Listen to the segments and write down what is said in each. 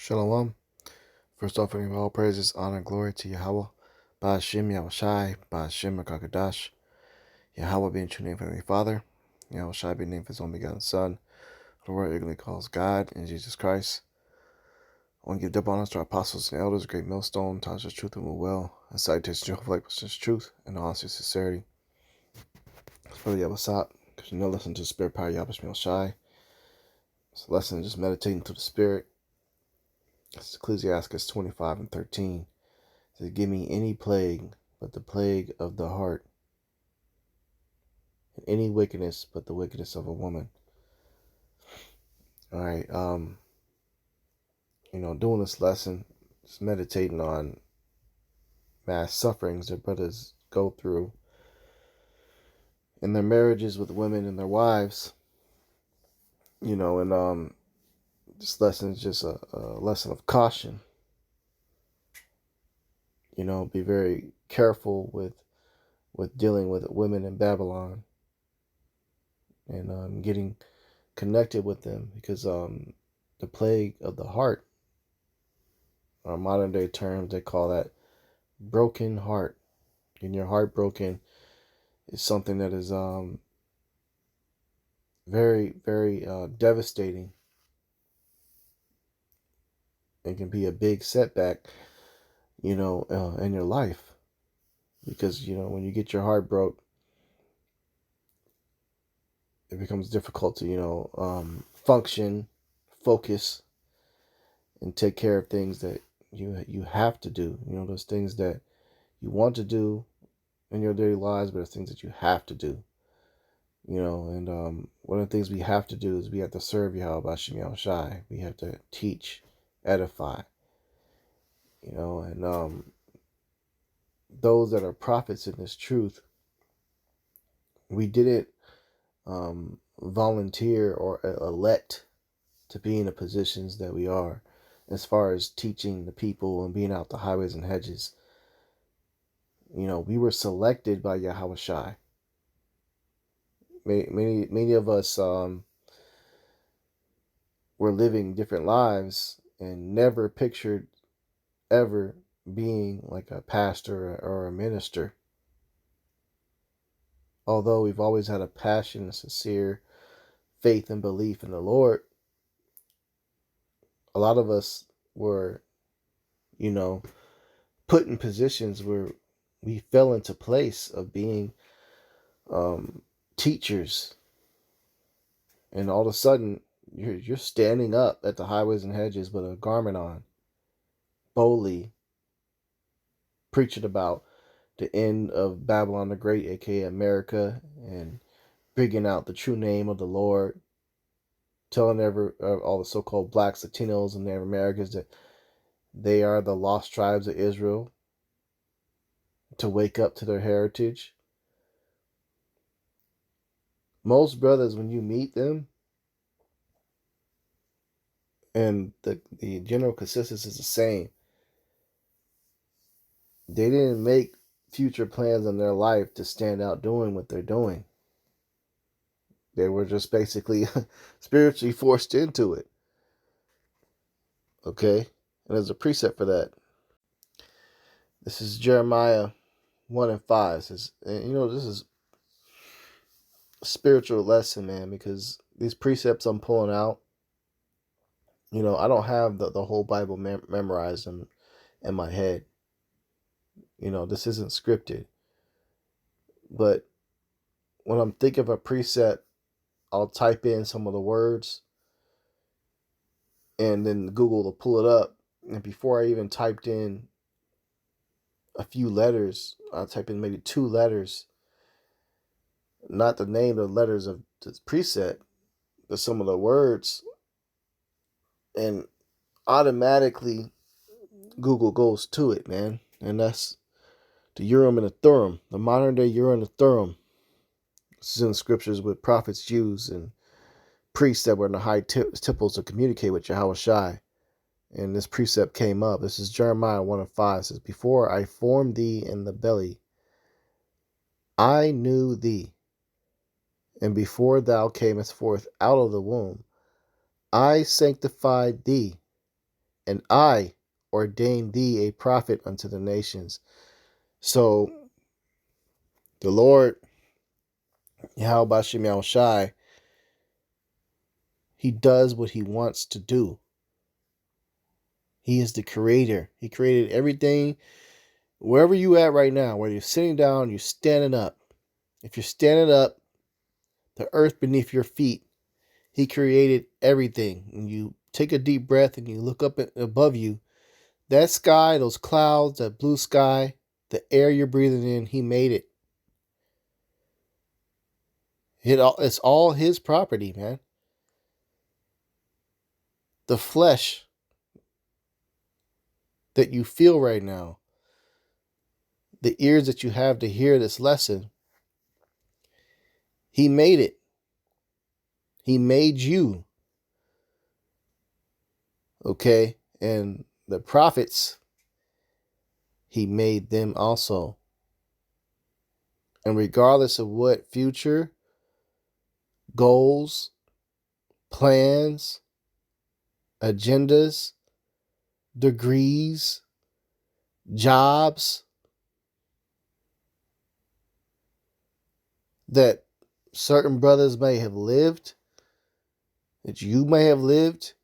Shalom. First off, we give all praises, honor, and glory to Yahweh, Ba'ashem Yahushai, Ba'ashem Rakakadash, Yahweh being true name for Heavenly Father, Yahushai being named for His only begotten Son, the world ignorantly calls God, and Jesus Christ. I want to give double honors to our apostles and elders, great millstone, Tasha's truth and will, and salutations to Jehovah like truth and honesty and sincerity. Brother Yabasat, because you know, listen to the spirit power Yahweh Yahushai. It's a lesson just meditating to the spirit. It's Ecclesiastes 25:13. It says, give me any plague but the plague of the heart, and any wickedness but the wickedness of a woman. All right, doing this lesson, just meditating on mass sufferings that brothers go through in their marriages with women and their wives. This lesson is just a lesson of caution. Be very careful with dealing with women in Babylon and getting connected with them, because the plague of the heart, or modern day terms, they call that broken heart. And your heart broken is something that is very, very devastating. It can be a big setback, in your life, because when you get your heart broke, it becomes difficult to function, focus, and take care of things that you have to do. Those things that you want to do in your daily lives, but it's things that you have to do. And one of the things we have to do is we have to serve Yahweh Ba'ashem Yahushai. We have to teach, edify, and those that are prophets in this truth, we didn't volunteer or elect to be in the positions that we are, as far as teaching the people and being out the highways and hedges. We were selected by Yahweh Shai. Many of us were living different lives and never pictured ever being like a pastor or a minister. Although we've always had a passion and sincere faith and belief in the Lord, a lot of us were, put in positions where we fell into place of being teachers, and all of a sudden you're standing up at the highways and hedges with a garment on, boldly preaching about the end of Babylon the Great, aka America, and bringing out the true name of the Lord, telling all the so-called blacks, Latinos, and Native Americans that they are the lost tribes of Israel, to wake up to their heritage. Most brothers, when you meet them, and the general consensus is the same, they didn't make future plans in their life to stand out doing what they're doing. They were just basically spiritually forced into it. Okay? And there's a precept for that. This is Jeremiah 1:5. It says, and this is a spiritual lesson, man, because these precepts I'm pulling out, I don't have the whole Bible memorized in my head. This isn't scripted. But when I'm thinking of a precept, I'll type in some of the words, and then Google will pull it up. And before I even typed in a few letters, I'll type in maybe 2 letters, not the name of the letters of the precept, but some of the words, and automatically Google goes to it, man. And that's the Urim and the Thummim, the modern day Urim and the Thummim. This is in the scriptures with prophets used and priests that were in the high temples to communicate with Yahweh Shai. And this precept came up. This is Jeremiah 1:5. It says, before I formed thee in the belly, I knew thee. And before thou camest forth out of the womb, I sanctified thee and I ordained thee a prophet unto the nations. So the Lord, Yahweh Shem Shai, he does what he wants to do. He is the creator. He created everything. Wherever you at right now, whether you're sitting down, you're standing up. If you're standing up, the earth beneath your feet, he created everything. And you take a deep breath and you look up above you, that sky, those clouds, that blue sky, the air you're breathing in, he made it. It's all his property, man. The flesh that you feel right now, the ears that you have to hear this lesson, he made it. He made you. Okay? And the prophets, he made them also. And regardless of what future goals, plans, agendas, degrees, jobs that certain brothers may have lived, that you may have lived,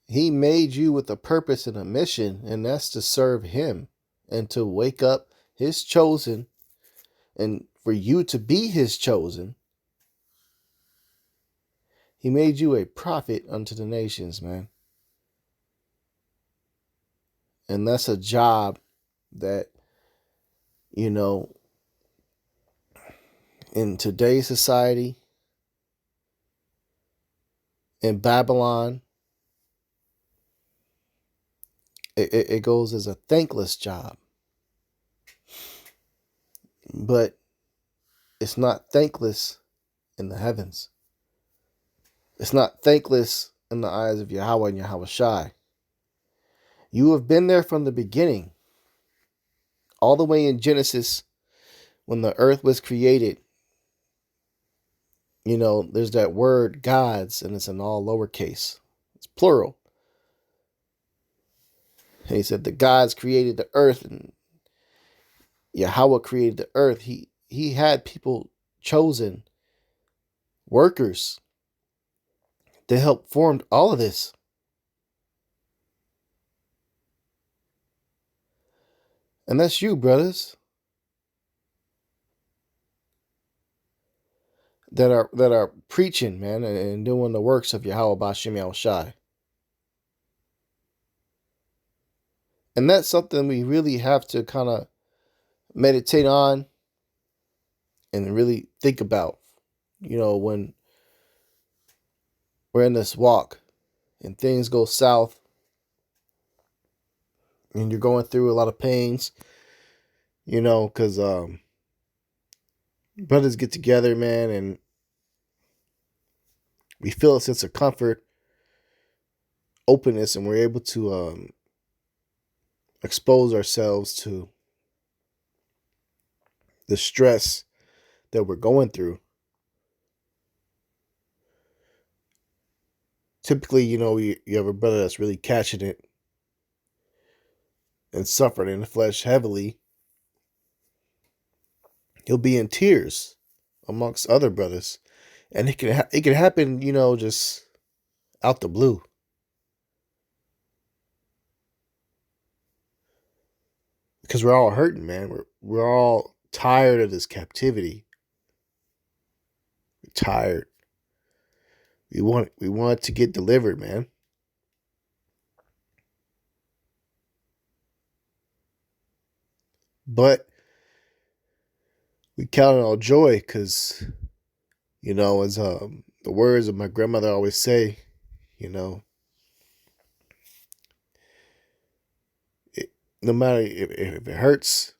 he made you with a purpose and a mission, and that's to serve him and to wake up his chosen, and for you to be his chosen. He made you a prophet unto the nations, man. And that's a job that, you know, in today's society, in Babylon, it goes as a thankless job. But it's not thankless in the heavens. It's not thankless in the eyes of Yahweh and Yahweh Shai. You have been there from the beginning. All the way in Genesis, when the earth was created, you know, there's that word gods, and it's in all lowercase. It's plural. And he said the gods created the earth, and Yahweh created the earth. He had people chosen, workers, to help form all of this. And that's you, brothers, that are preaching, man, and doing the works of Yahweh Ba'Shem Yahweh Shai. And that's something we really have to kind of meditate on and really think about, you know, when we're in this walk and things go south and you're going through a lot of pains, you know, because brothers get together, man, and we feel a sense of comfort, openness, and we're able to expose ourselves to the stress that we're going through. Typically, you know, you have a brother that's really catching it and suffering in the flesh heavily. He'll be in tears amongst other brothers, and it can happen, you know, just out the blue. Because we're all hurting, man. We're all tired of this captivity. We're tired. We want to get delivered, man. But we count it all joy because, you know, as the words of my grandmother always say, you know, no matter if it hurts,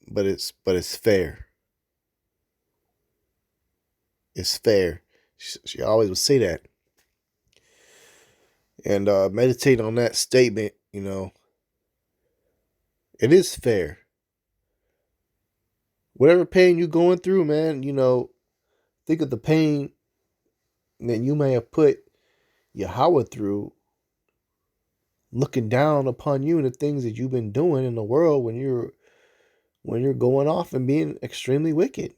but it's fair. It's fair. She always would say that. And meditate on that statement, you know. It is fair. Whatever pain you're going through, man, you know, think of the pain that you may have put Yahweh through looking down upon you and the things that you've been doing in the world when you're going off and being extremely wicked.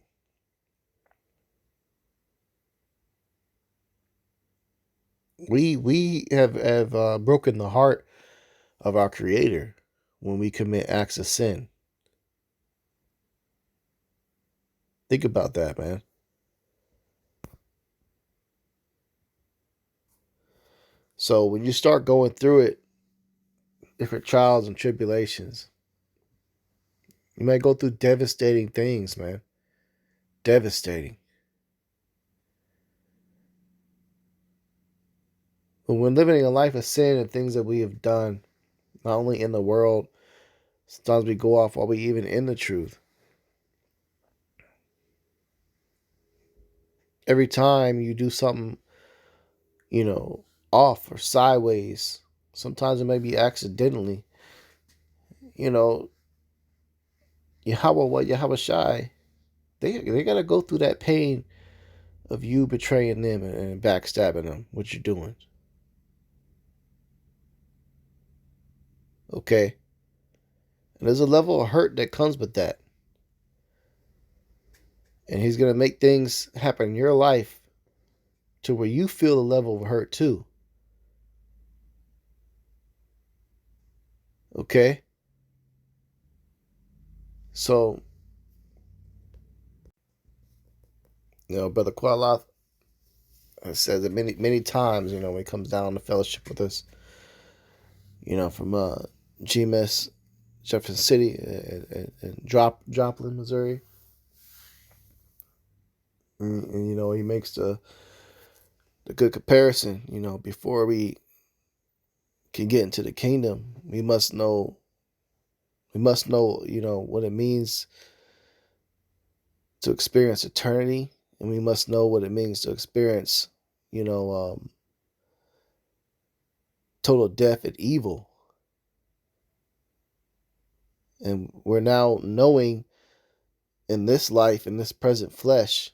We have broken the heart of our Creator when we commit acts of sin. Think about that, man. So when you start going through it, different trials and tribulations, you might go through devastating things, man. Devastating. But when living a life of sin and things that we have done, not only in the world, sometimes we go off while we even in the truth. Every time you do something, off or sideways, sometimes it may be accidentally, you know, Yahweh Shai, they gotta go through that pain of you betraying them and backstabbing them, what you're doing. Okay? And there's a level of hurt that comes with that. And he's gonna make things happen in your life to where you feel a level of hurt too. Okay? So, Brother Qualath says it many times, when it comes down to fellowship with us, from GMS, Jefferson City, and Joplin, Missouri. And he makes the good comparison, before we can get into the kingdom, we must know, what it means to experience eternity, and we must know what it means to experience, total death and evil. And we're now knowing in this life, in this present flesh,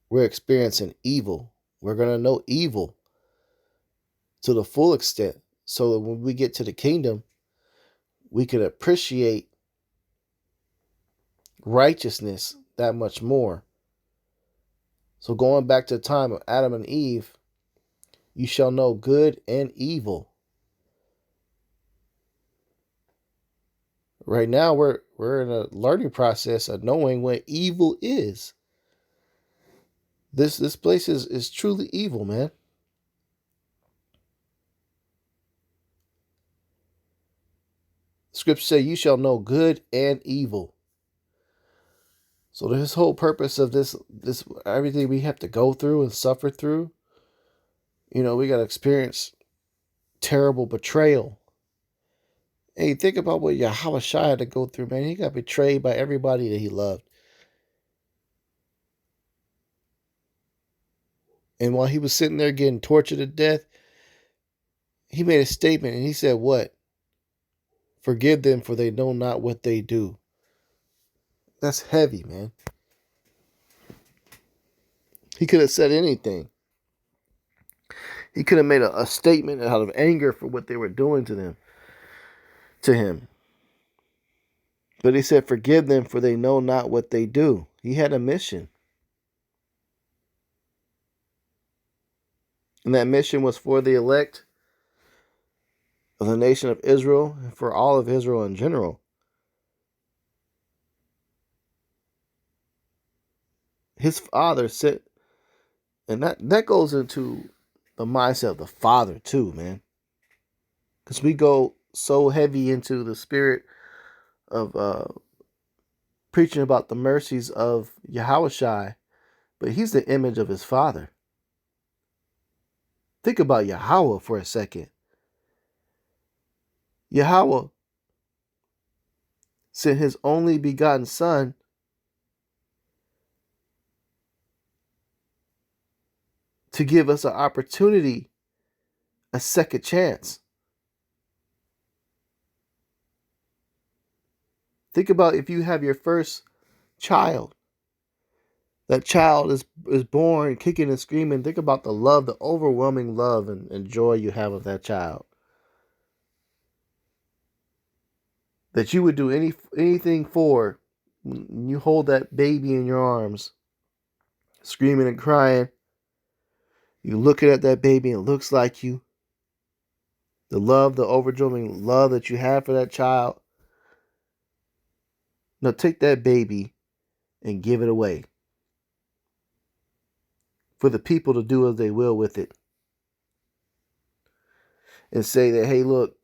we're experiencing evil. We're going to know evil to the full extent, so that when we get to the kingdom, we can appreciate righteousness that much more. So going back to the time of Adam and Eve, you shall know good and evil. Right now we're in a learning process of knowing what evil is. This place is truly evil, man. Scripture say you shall know good and evil. So this whole purpose of this everything we have to go through and suffer through, we got to experience terrible betrayal. And you think about what Yahweh Shai had to go through, man. He got betrayed by everybody that he loved. And while he was sitting there getting tortured to death, he made a statement and he said, what? Forgive them, for they know not what they do. That's heavy, man. He could have said anything. He could have made a statement out of anger for what they were doing to him. But he said, forgive them, for they know not what they do. He had a mission. And that mission was for the elect of the nation of Israel and for all of Israel in general. His father said, and that goes into the mindset of the father too, man. Because we go so heavy into the spirit of preaching about the mercies of Yahushua, but he's the image of his father. Think about Yahweh for a second. Yahweh sent his only begotten son to give us an opportunity, a second chance. Think about if you have your first child. that child is born kicking and screaming, think about the love, the overwhelming love and joy you have of that child. That you would do anything for. When you hold that baby in your arms, screaming and crying, you looking at that baby and it looks like you. The love, the overwhelming love that you have for that child. Now take that baby and give it away for the people to do as they will with it. And say that, hey, look,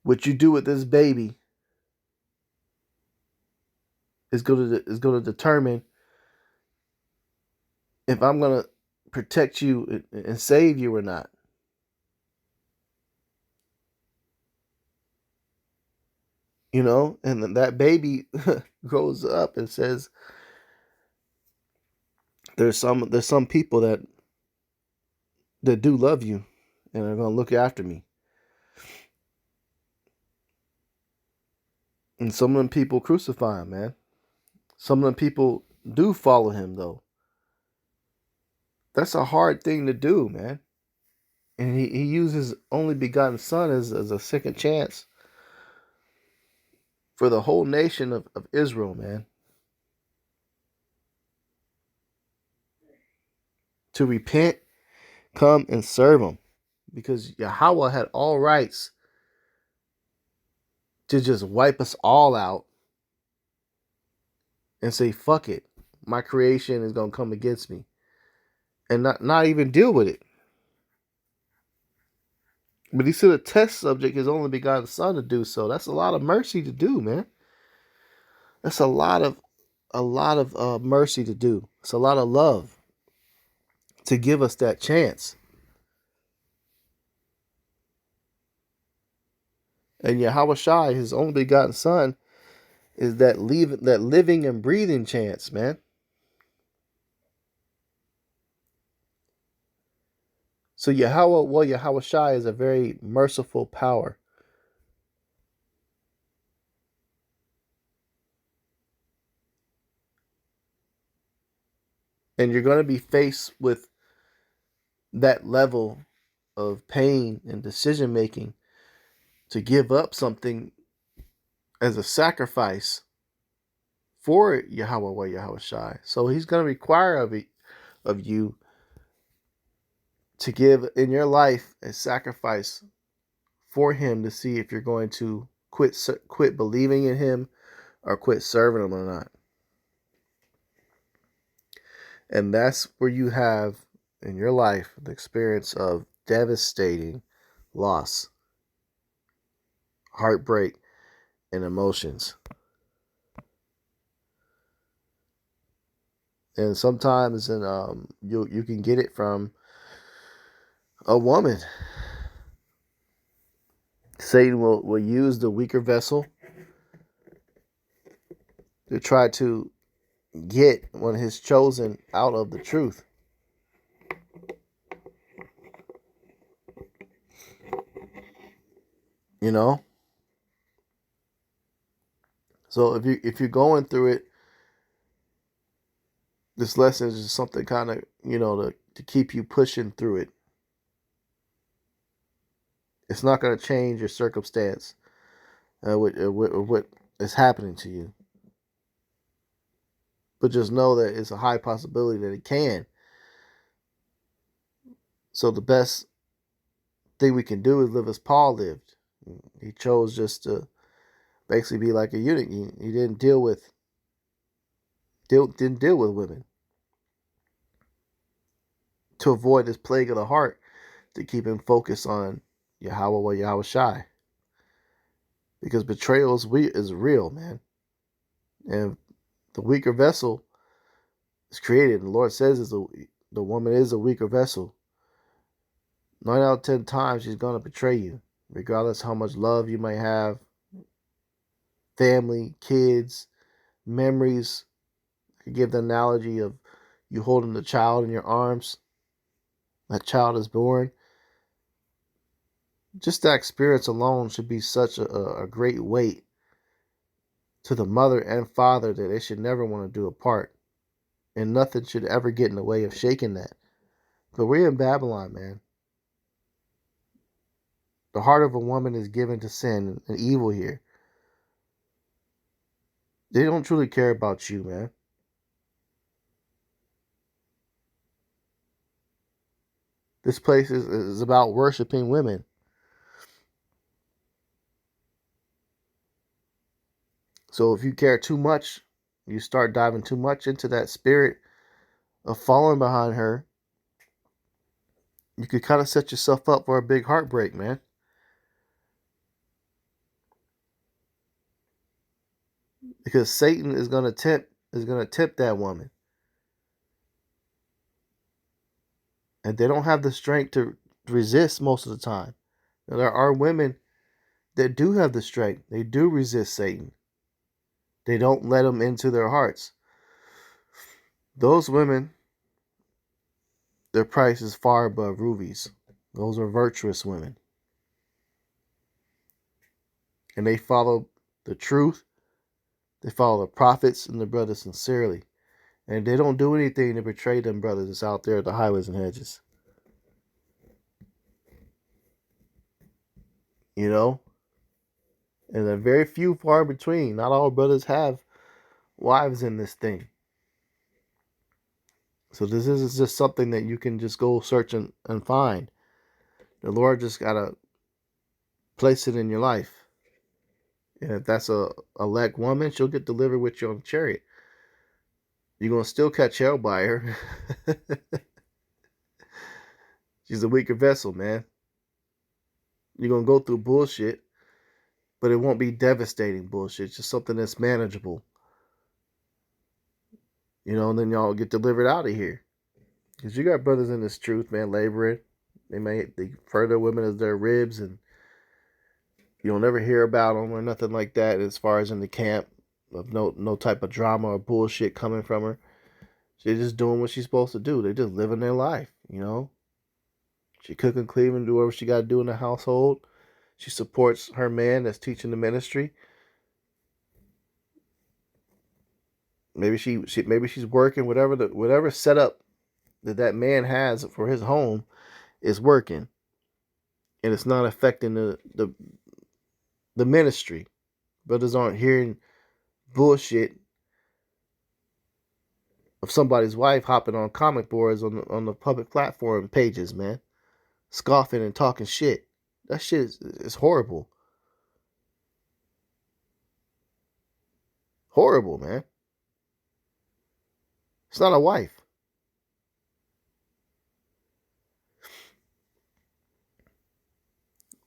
what you do with this baby is going to determine if I'm going to protect you and save you or not. You know, and then that baby grows up and says, there's some people that do love you and are going to look after me. And some of them people crucify him, man. Some of them people do follow him, though. That's a hard thing to do, man. And he used his only begotten son as a second chance for the whole nation of Israel, man. To repent, come and serve him. Because Yahweh had all rights to just wipe us all out and say, fuck it. My creation is going to come against me. And not even deal with it. But he said a test subject his only begotten son to do so. That's a lot of mercy to do, man. That's a lot of mercy to do. It's a lot of love to give us that chance. And Yahweh Shai, his only begotten son, is that living and breathing chance, man. So Yahweh Shai is a very merciful power. And you're going to be faced with that level of pain and decision making to give up something as a sacrifice for Yahweh Shai. So he's going to require of you to give in your life a sacrifice for him to see if you're going to quit believing in him or quit serving him or not. And that's where you have in your life the experience of devastating loss, heartbreak, and emotions. And sometimes you can get it from a woman. Satan will use the weaker vessel to try to get one of his chosen out of the truth. You know? So if you're going through it, this lesson is just something kind of, to keep you pushing through it. It's not going to change your circumstance, what is happening to you. But just know that it's a high possibility that it can. So the best thing we can do is live as Paul lived. He chose just to basically be like a eunuch. He didn't deal with women to avoid this plague of the heart, to keep him focused on Yahweh Shai. Because betrayal is real, man. And the weaker vessel is created. The Lord says the woman is a weaker vessel. 9 out of 10 times she's going to betray you, regardless how much love you might have, family, kids, memories. I could give the analogy of you holding the child in your arms. That child is born. Just that experience alone should be such a great weight to the mother and father that they should never want to do apart. And nothing should ever get in the way of shaking that. But we're in Babylon, man. The heart of a woman is given to sin and evil here. They don't truly care about you, man. This place is about worshiping women. So if you care too much, you start diving too much into that spirit of following behind her, you could kind of set yourself up for a big heartbreak, man. Because Satan is gonna tempt that woman. And they don't have the strength to resist most of the time. Now, there are women that do have the strength. They do resist Satan. They don't let him into their hearts. Those women, their price is far above rubies. Those are virtuous women. And they follow the truth. They follow the prophets and the brothers sincerely. And they don't do anything to betray them brothers that's out there at the highways and hedges. You know? And they're very few far between. Not all brothers have wives in this thing. So this is just something that you can just go search and find. The Lord just gotta place it in your life. And if that's a elect woman, she'll get delivered with you on a chariot. You're gonna still catch hell by her. She's a weaker vessel, man. You're gonna go through bullshit, but it won't be devastating bullshit. It's just something that's manageable. You know, and then y'all get delivered out of here. Because you got brothers in this truth, man, laboring. They refer to women as their ribs, and you don't ever hear about them or nothing like that as far as in the camp. Of no type of drama or bullshit coming from her. She's just doing what she's supposed to do. They're just living their life, you know. She cook and clean and do whatever she got to do in the household. She supports her man that's teaching the ministry. Maybe she's working whatever setup that man has for his home is working, and it's not affecting the ministry. Brothers aren't hearing bullshit of somebody's wife hopping on comic boards on the public platform pages, man, scoffing and talking shit. That shit is horrible. Horrible, man. It's not a wife.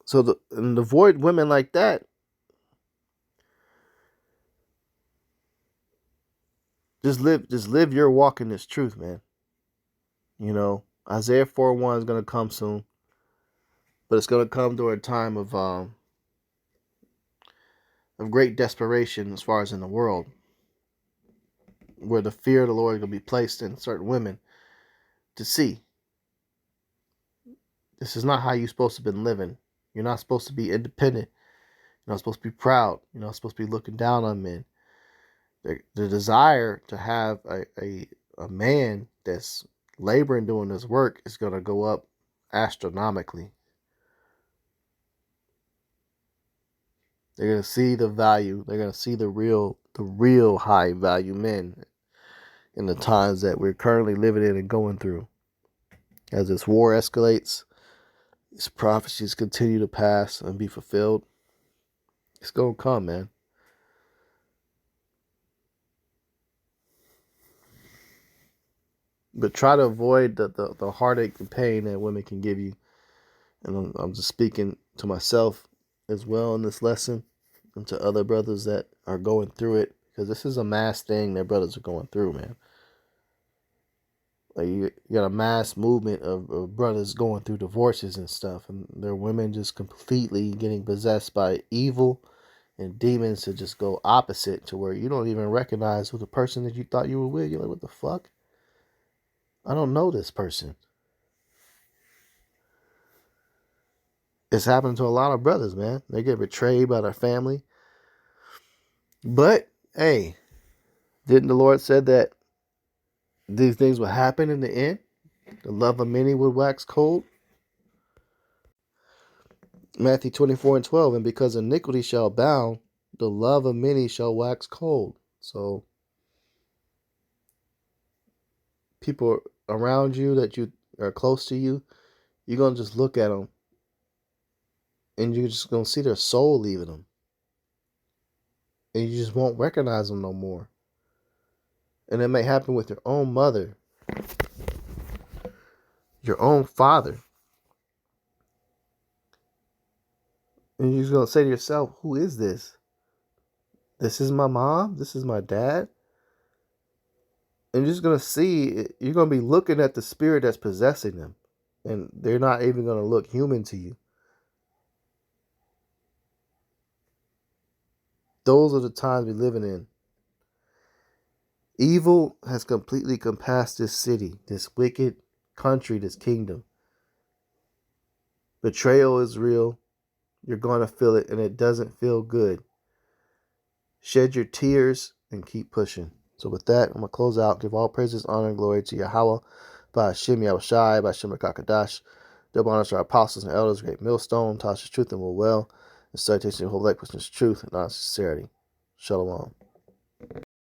So and avoid women like that. Just live your walk in this truth, man. You know, Isaiah 4:1 is gonna come soon, but it's gonna come during a time of great desperation as far as in the world, where the fear of the Lord is gonna be placed in certain women to see. This is not how you're supposed to be living. You're not supposed to be independent. You're not supposed to be proud. You're not supposed to be looking down on men. The desire to have a man that's laboring doing this work is going to go up astronomically. They're going to see the value. They're going to see the real high value men in the times that we're currently living in and going through. As this war escalates, these prophecies continue to pass and be fulfilled. It's going to come, man. But try to avoid the heartache and pain that women can give you. And I'm just speaking to myself as well in this lesson and to other brothers that are going through it. Because this is a mass thing that brothers are going through, man. Like you got a mass movement of brothers going through divorces and stuff. And their women just completely getting possessed by evil and demons to just go opposite to where you don't even recognize who the person that you thought you were with. You're like, what the fuck? I don't know this person. It's happened to a lot of brothers, man. They get betrayed by their family. But hey, didn't the Lord said that these things would happen in the end? The love of many would wax cold. Matthew 24:12, and because iniquity shall abound, the love of many shall wax cold. So people around you that you are close to you, you're going to just look at them and you're just going to see their soul leaving them. And you just won't recognize them no more. And it may happen with your own mother, your own father. And you're just going to say to yourself, who is this? This is my mom? This is my dad? And you're just going to see, you're going to be looking at the spirit that's possessing them. And they're not even going to look human to you. Those are the times we're living in. Evil has completely compassed this city, this wicked country, this kingdom. Betrayal is real. You're going to feel it, and it doesn't feel good. Shed your tears and keep pushing. So with that, I'm going to close out. Give all praises, honor, and glory to Yahweh, by Hashem Yahushai, by Hashem Kakadash. Double honors to our apostles and elders, great millstone, Tasha's truth and will well, and citation of whole light, person's truth and honest sincerity. Shalom.